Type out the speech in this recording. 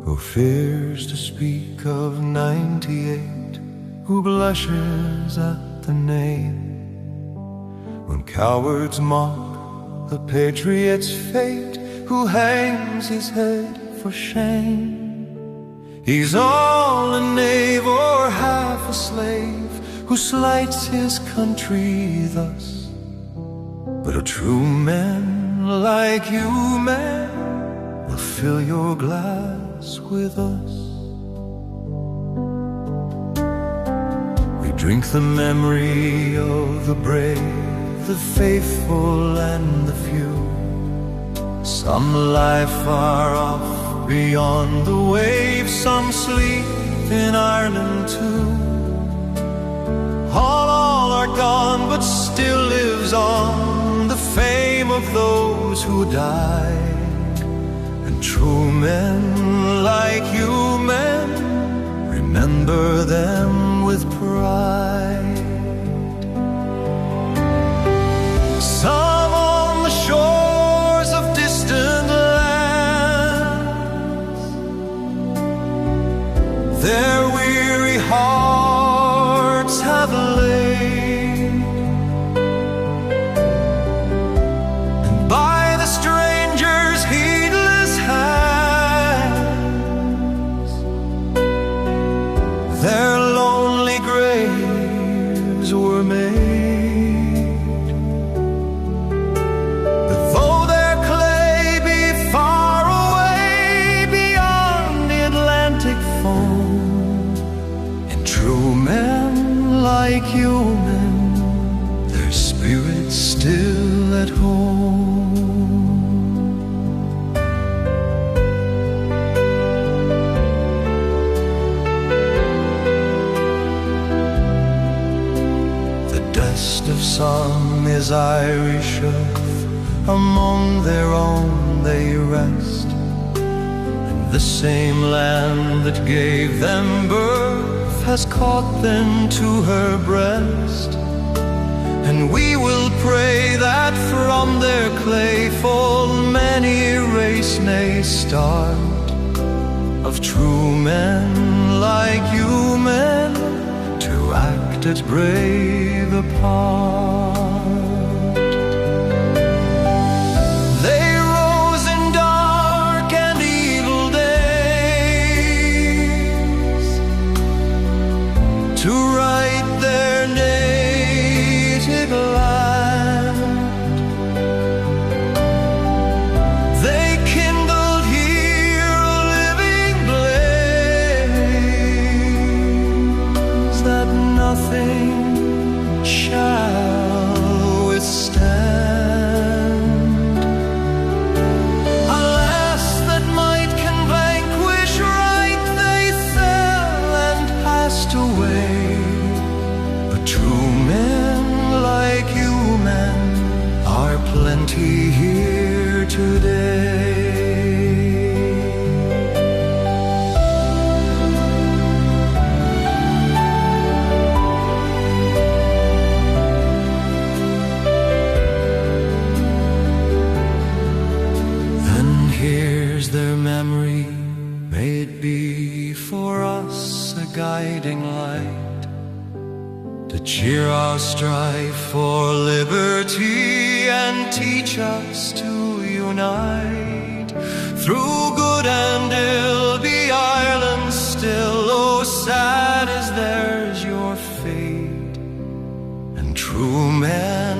who fears to speak of 98, who blushes at the name. When cowards mock the patriot's fate, who hangs his head for shame. He's all a knave or half a slave, who slights his country thus. But a true man like you, man, will fill your glass with us. We drink the memory of the brave, the faithful and the few. Some lie far off beyond the waves, some sleep in Ireland too. All are gone, but still lives on the fame of those who died. And true men like you, men, remember them with pride. Some on the shores of distant lands, their weary hearts have laid, and by the stranger's heedless hands, their lonely graves were made. But though their clay be far away beyond the Atlantic foam, in true men like you, men, their spirits still at home. The dust of some is Irish earth, among their own they rest, and the same land that gave them birth has caught them to her breast. And we will pray that from their clay full many a race may start, of true men like you, men, to act its brave a part. They rose in dark and evil days to right their native land. They kindled here a living blaze that nothing shall withstand. Alas, that might can vanquish right, they fell and passed away. But true men like you, men, are plenty here today. Then here's their memory, may it be for us a guiding light, to cheer our strife for liberty and teach us to unite. Through good and ill be Ireland still, oh sad is theirs your fate, and true men